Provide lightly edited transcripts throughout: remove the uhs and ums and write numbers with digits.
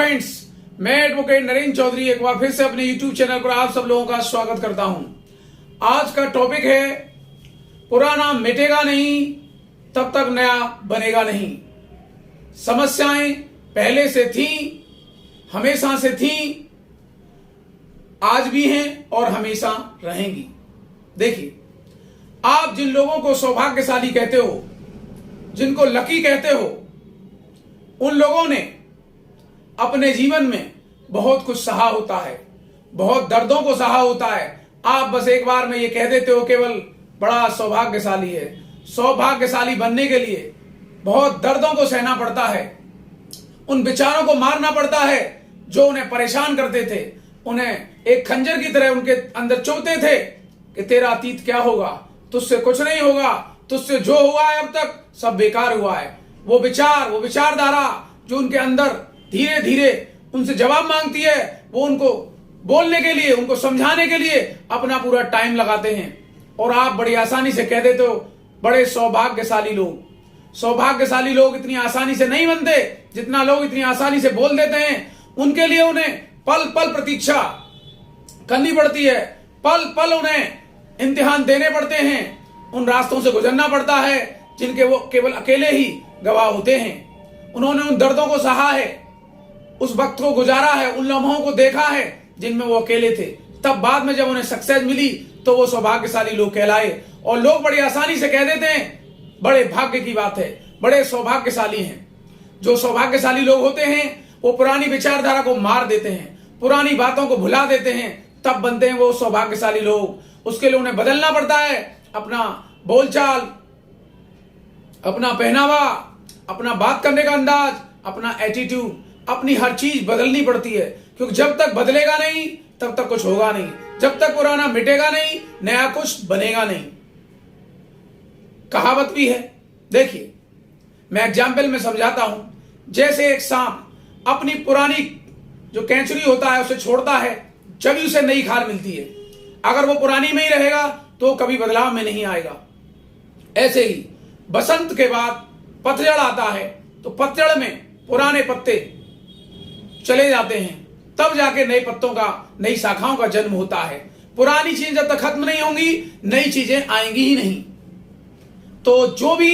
Friends, मैं advocate Narendra Chaudhary एक बार फिर से अपने यूट्यूब चैनल पर आप सब लोगों का स्वागत करता हूं। आज का टॉपिक है पुराना मिटेगा नहीं तब तक नया बनेगा नहीं। समस्याएं पहले से थी, हमेशा से थी, आज भी हैं और हमेशा रहेंगी। देखिए, आप जिन लोगों को सौभाग्यशाली कहते हो, जिनको लकी कहते हो, उन लोगों ने अपने जीवन में बहुत कुछ सहा होता है, बहुत दर्दों को सहा होता है। आप बस एक बार में ये कह देते हो केवल बड़ा सौभाग्यशाली है। सौभाग्यशाली बनने के लिए बहुत दर्दों को सहना पड़ता है, उन विचारों को मारना पड़ता है जो उन्हें परेशान करते थे, उन्हें एक खंजर की तरह उनके अंदर चुभते थे कि तेरा अतीत क्या होगा, तुझसे कुछ नहीं होगा, तुझसे जो हुआ है अब तक सब बेकार हुआ है। वो विचारधारा जो उनके अंदर धीरे धीरे उनसे जवाब मांगती है, वो उनको बोलने के लिए, उनको समझाने के लिए अपना पूरा टाइम लगाते हैं और आप बड़ी आसानी से कह देते हो बड़े सौभाग्यशाली लोग। सौभाग्यशाली लोग इतनी आसानी से नहीं बनते जितना लोग इतनी आसानी से बोल देते हैं। उनके लिए उन्हें पल पल प्रतीक्षा करनी पड़ती है, पल पल उन्हें इम्तिहान देने पड़ते हैं, उन रास्तों से गुजरना पड़ता है जिनके वो केवल अकेले ही गवाह होते हैं। उन्होंने उन दर्दों को सहा है, उस वक्त को गुजारा है, उन लम्हों को देखा है जिनमें वो अकेले थे। तब बाद में जब उन्हें सक्सेस मिली तो वो सौभाग्यशाली लोग कहलाए। और लोग बड़ी आसानी से कह देते हैं बड़े भाग्य की बात है, बड़े सौभाग्यशाली हैं। जो सौभाग्यशाली लोग होते हैं वो पुरानी विचारधारा को मार देते हैं, पुरानी बातों को भुला देते हैं, तब बनते हैं वो सौभाग्यशाली लोग। उसके लिए उन्हें बदलना पड़ता है अपना बोलचाल, अपना पहनावा, अपना बात करने का अंदाज, अपना एटीट्यूड, अपनी हर चीज बदलनी पड़ती है। क्योंकि जब तक बदलेगा नहीं तब तक कुछ होगा नहीं, जब तक पुराना मिटेगा नहीं नया कुछ बनेगा नहीं। कहावत भी है, देखिए मैं एग्जाम्पल में समझाता हूं। जैसे एक सांप अपनी पुरानी जो कैंचुरी होता है उसे छोड़ता है जब ही उसे नई खाल मिलती है। अगर वो पुरानी में ही रहेगा तो कभी बदलाव में नहीं आएगा। ऐसे ही बसंत के बाद पतझड़ आता है तो पतझड़ में पुराने पत्ते चले जाते हैं, तब जाके नए पत्तों का, नई शाखाओं का जन्म होता है। पुरानी चीजें जब तक खत्म नहीं होंगी नई चीजें आएंगी ही नहीं। तो जो भी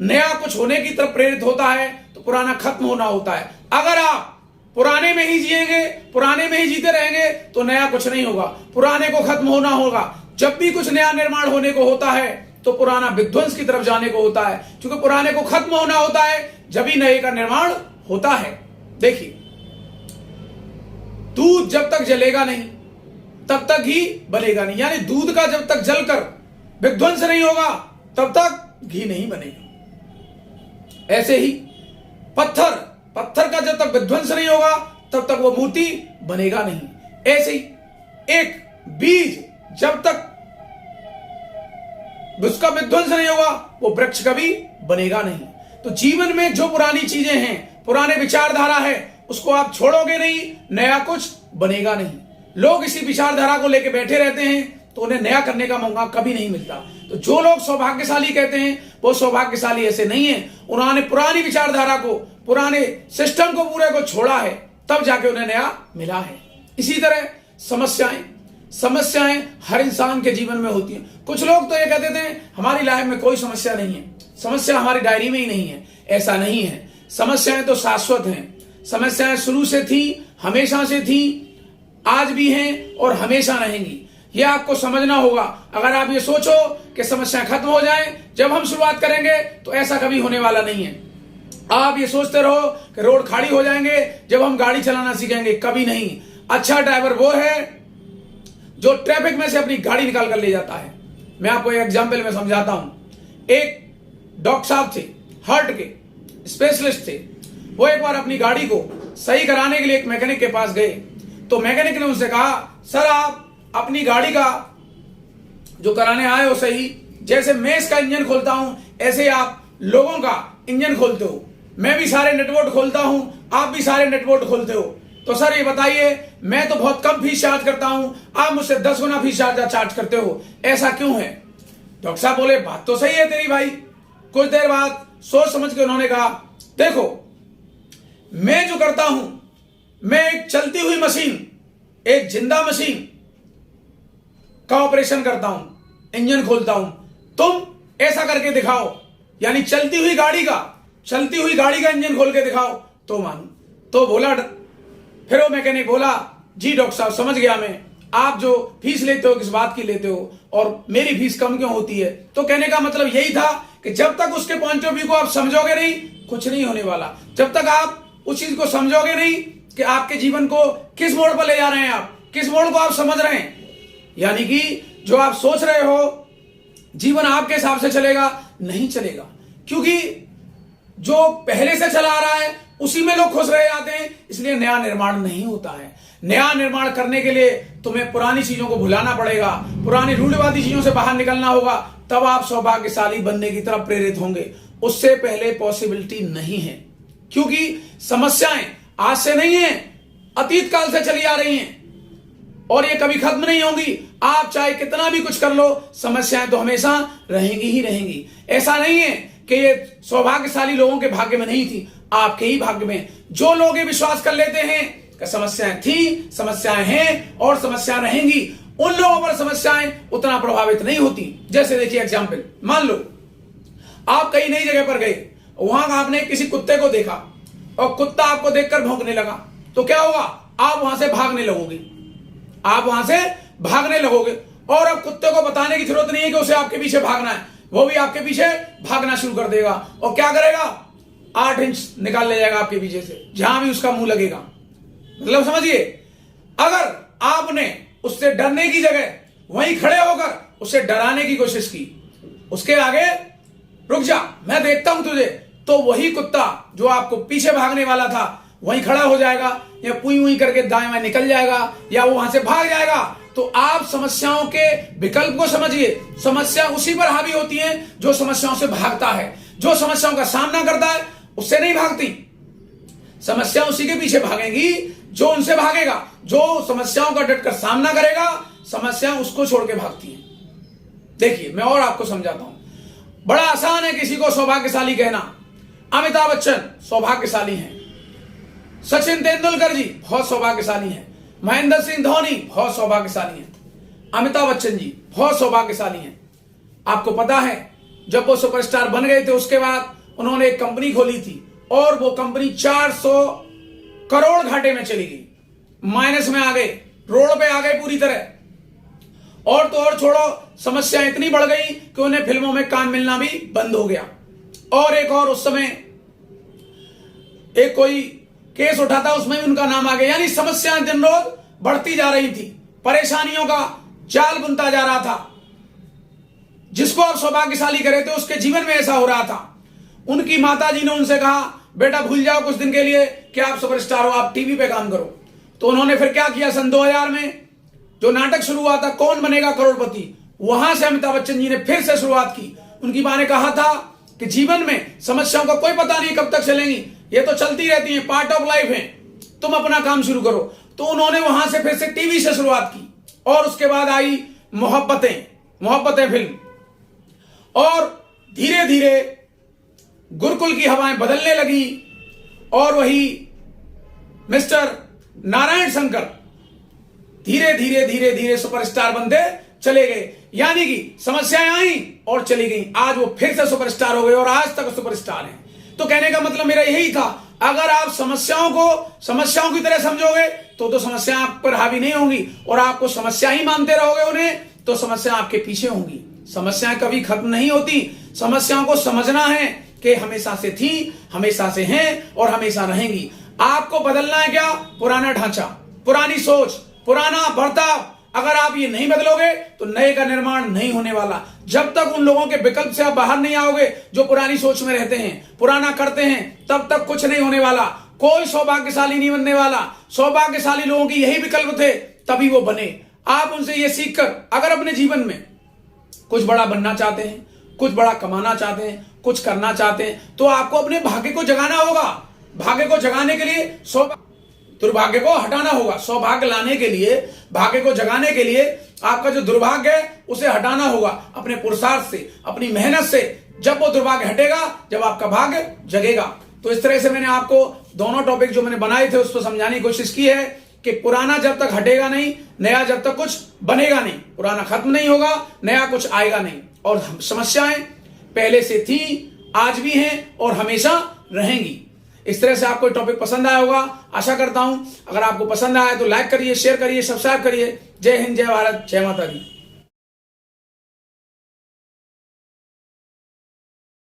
नया कुछ होने की तरफ प्रेरित होता है तो पुराना खत्म होना होता है। अगर आप पुराने में ही जिएंगे, पुराने में ही जीते रहेंगे तो नया कुछ नहीं होगा, पुराने को खत्म होना होगा। जब भी कुछ नया निर्माण होने को होता है तो पुराना विध्वंस की तरफ जाने को होता है, क्योंकि पुराने को खत्म होना होता है जब ही नए का निर्माण होता है। देखिए, दूध जब तक जलेगा नहीं तब तक घी बनेगा नहीं, यानी दूध का जब तक जलकर विध्वंस नहीं होगा तब तक घी नहीं बनेगा। ऐसे ही पत्थर का जब तक विध्वंस नहीं होगा तब तक वो मूर्ति बनेगा नहीं। ऐसे ही एक बीज जब तक उसका विध्वंस नहीं होगा वो वृक्ष कभी बनेगा नहीं। तो जीवन में जो पुरानी चीजें हैं, पुराने विचारधारा है, उसको आप छोड़ोगे नहीं, नया कुछ बनेगा नहीं। लोग इसी विचारधारा को लेकर बैठे रहते हैं तो उन्हें नया करने का मौका कभी नहीं मिलता। तो जो लोग सौभाग्यशाली कहते हैं वो सौभाग्यशाली ऐसे नहीं है। उन्होंने पुरानी विचारधारा को, पुराने सिस्टम को पूरे को छोड़ा है, तब जाके उन्हें नया मिला है। इसी तरह समस्याएं हर इंसान के जीवन में होती हैं। कुछ लोग तो ये कहते थे हमारी लाइफ में कोई समस्या नहीं है, समस्या हमारी डायरी में ही नहीं है। ऐसा नहीं है, समस्याएं तो शाश्वत हैं। समस्याएं शुरू से थी, हमेशा से थी, आज भी हैं और हमेशा रहेंगी। यह आपको समझना होगा। अगर आप ये सोचो कि समस्याएं खत्म हो जाएं जब हम शुरुआत करेंगे तो ऐसा कभी होने वाला नहीं है। आप ये सोचते रहो कि रोड खाली हो जाएंगे जब हम गाड़ी चलाना सीखेंगे, कभी नहीं। अच्छा ड्राइवर वो है जो ट्रैफिक में से अपनी गाड़ी निकाल कर ले जाता है। मैं आपको एक एग्जाम्पल में समझाता हूं। एक डॉक्टर साहब थे, हार्ट के स्पेशलिस्ट थे। वो एक बार अपनी गाड़ी को सही कराने के लिए एक मैकेनिक के पास गए तो मैकेनिक ने उनसे कहा, सर आप अपनी गाड़ी का जो कराने आए हो सही, जैसे मैं इसका इंजन खोलता हूं ऐसे आप लोगों का इंजन खोलते हो, मैं भी सारे नेटवर्क खोलता हूं, आप भी सारे नेटवर्क खोलते हो। तो सर ये बताइए, मैं तो बहुत कम फीस चार्ज करता हूं, आप मुझसे 10 गुना फीस चार्ज करते हो, ऐसा क्यों है? डॉक्टर साहब बोले बात तो सही है तेरी भाई। कुछ देर बाद सोच समझ के उन्होंने कहा, देखो मैं जो करता हूं, मैं एक चलती हुई मशीन, एक जिंदा मशीन का ऑपरेशन करता हूं, इंजन खोलता हूं। तुम ऐसा करके दिखाओ, यानी चलती हुई गाड़ी का इंजन खोल के दिखाओ तो मानो। तो बोला, फिर वो मैकेनिक बोला, जी डॉक्टर साहब समझ गया मैं, आप जो फीस लेते हो किस बात की लेते हो और मेरी फीस कम क्यों होती है। तो कहने का मतलब यही था कि जब तक उसके पॉइंट ऑफ व्यू को आप समझोगे नहीं, कुछ नहीं होने वाला। जब तक आप उस चीज को समझोगे नहीं कि आपके जीवन को किस मोड़ पर ले जा रहे हैं, आप किस मोड़ को आप समझ रहे हैं, यानी कि जो आप सोच रहे हो जीवन आपके हिसाब से चलेगा, नहीं चलेगा। क्योंकि जो पहले से चला आ रहा है उसी में लोग खुश रह जाते हैं, इसलिए नया निर्माण नहीं होता है। नया निर्माण करने के लिए तुम्हें पुरानी चीजों को भुलाना पड़ेगा, पुरानी रूढ़िवादी चीजों से बाहर निकलना होगा, तब आप सौभाग्यशाली बनने की तरफ प्रेरित होंगे। उससे पहले पॉसिबिलिटी नहीं है, क्योंकि समस्याएं आज से नहीं है, अतीत काल से चली आ रही हैं और ये कभी खत्म नहीं होंगी। आप चाहे कितना भी कुछ कर लो, समस्याएं तो हमेशा रहेंगी ही रहेंगी। ऐसा नहीं है कि ये सौभाग्यशाली लोगों के भाग्य में नहीं थी, आपके ही भाग्य में। जो लोग ये विश्वास कर लेते हैं कि समस्याएं थी, समस्याएं हैं और समस्या रहेंगी, उन लोगों पर समस्याएं उतना प्रभावित नहीं होती। जैसे देखिए एग्जाम्पल, मान लो आप कहीं नई जगह पर गए, वहां आपने किसी कुत्ते को देखा और कुत्ता आपको देखकर भौंकने लगा, तो क्या होगा, आप वहां से भागने लगोगे। और अब कुत्ते को बताने की जरूरत नहीं है कि उसे आपके पीछे भागना है, वो भी आपके पीछे भागना शुरू कर देगा और क्या करेगा, 8 इंच निकाल ले जाएगा आपके पीछे से, जहां भी उसका मुंह लगेगा। मतलब समझिए, अगर आपने उससे डरने की जगह वहीं खड़े होकर उसे डराने की कोशिश की, उसके आगे रुक जा मैं देखता हूं तुझे, तो वही कुत्ता जो आपको पीछे भागने वाला था वहीं खड़ा हो जाएगा या पुई पुई करके दाएं बाएं निकल जाएगा या वो वहां से भाग जाएगा। तो आप समस्याओं के विकल्प को समझिए। समस्या उसी पर हावी होती है जो समस्याओं से भागता है, जो समस्याओं का सामना करता है उससे नहीं भागती। समस्या उसी के पीछे भागेगी जो उनसे भागेगा। जो समस्याओं का डटकर सामना करेगा, समस्या उसको छोड़ के भागती है। देखिए मैं और आपको समझाता हूं, बड़ा आसान है किसी को सौभाग्यशाली कहना। अमिताभ बच्चन सौभाग्यशाली हैं, सचिन तेंदुलकर जी बहुत सौभाग्यशाली हैं, महेंद्र सिंह धोनी बहुत सौभाग्यशाली हैं, अमिताभ बच्चन जी बहुत सौभाग्यशाली हैं। आपको पता है जब वो सुपरस्टार बन गए थे उसके बाद उन्होंने एक कंपनी खोली थी और वो कंपनी 400 करोड़ घाटे में चली गई, माइनस में आ गए, रोड पे आ गए पूरी तरह। और तो और छोड़ो, समस्या इतनी बढ़ गई कि उन्हें फिल्मों में काम मिलना भी बंद हो गया। और एक और उस समय एक कोई केस उठा था, उसमें भी उनका नाम आ गया। यानी समस्याएं दिन रोज बढ़ती जा रही थी, परेशानियों का जाल बुनता जा रहा था। जिसको आप सौभाग्यशाली करे थे उसके जीवन में ऐसा हो रहा था। उनकी माता जी ने उनसे कहा, बेटा भूल जाओ कुछ दिन के लिए कि आप सुपरस्टार हो, आप टीवी पे काम करो। तो उन्होंने फिर क्या किया, सन 2000 में जो नाटक शुरू हुआ था कौन बनेगा करोड़पति, वहां से अमिताभ बच्चन जी ने फिर से शुरुआत की। उनकी मां ने कहा था कि जीवन में समस्याओं का कोई पता नहीं कब तक चलेंगी, ये तो चलती रहती है, पार्ट ऑफ लाइफ है, तुम अपना काम शुरू करो। तो उन्होंने वहां से फिर से टीवी से शुरुआत की और उसके बाद आई मोहब्बतें फिल्म, और धीरे धीरे गुरुकुल की हवाएं बदलने लगी और वही मिस्टर नारायण शंकर धीरे धीरे धीरे धीरे सुपरस्टार बनते चले गए। यानी कि समस्याएं आई और चली गई, आज वो फिर से सुपरस्टार हो गए और आज तक सुपरस्टार हैं। तो कहने का मतलब मेरा यही था, अगर आप समस्याओं की तरह समझोगे तो समस्या आप पर हावी नहीं होंगी, और आपको समस्या ही मानते रहोगे उन्हें, तो समस्या आपके पीछे होंगी। समस्याएं कभी खत्म नहीं होती। समस्याओं को समझना है कि हमेशा से थी, हमेशा से हैं और हमेशा रहेंगी। आपको बदलना है क्या, पुराना ढांचा, पुरानी सोच, पुराना बर्ताव। अगर आप ये नहीं बदलोगे तो नए का निर्माण नहीं होने वाला। जब तक उन लोगों के विकल्प से आप बाहर नहीं आओगे जो पुरानी सोच में रहते हैं, पुराना करते हैं, तब तक कुछ नहीं होने वाला। कोई सौभाग्यशाली नहीं बनने वाला। सौभाग्यशाली लोगों की यही विकल्प थे, तभी वो बने। आप उनसे ये सीखकर अगर अपने जीवन में कुछ बड़ा बनना चाहते हैं, कुछ बड़ा कमाना चाहते हैं, कुछ करना चाहते हैं, तो आपको अपने भाग्य को जगाना होगा। भाग्य को जगाने के लिए दुर्भाग्य को हटाना होगा। सौभाग्य लाने के लिए, भाग्य को जगाने के लिए आपका जो दुर्भाग्य है उसे हटाना होगा अपने पुरुषार्थ से, अपनी मेहनत से। जब वो दुर्भाग्य हटेगा, जब आपका भाग्य जगेगा। तो इस तरह से मैंने आपको दोनों टॉपिक जो मैंने बनाए थे उसको समझाने की कोशिश की है कि पुराना जब तक हटेगा नहीं, नया जब तक कुछ बनेगा नहीं, पुराना खत्म नहीं होगा, नया कुछ आएगा नहीं। और समस्याएं पहले से थी, आज भी हैं और हमेशा रहेंगी। इस तरह से आपको टॉपिक पसंद आया होगा, आशा करता हूं। अगर आपको पसंद आया तो लाइक करिए, शेयर करिए, सब्सक्राइब करिए। जय हिंद, जय भारत, जय माता दी।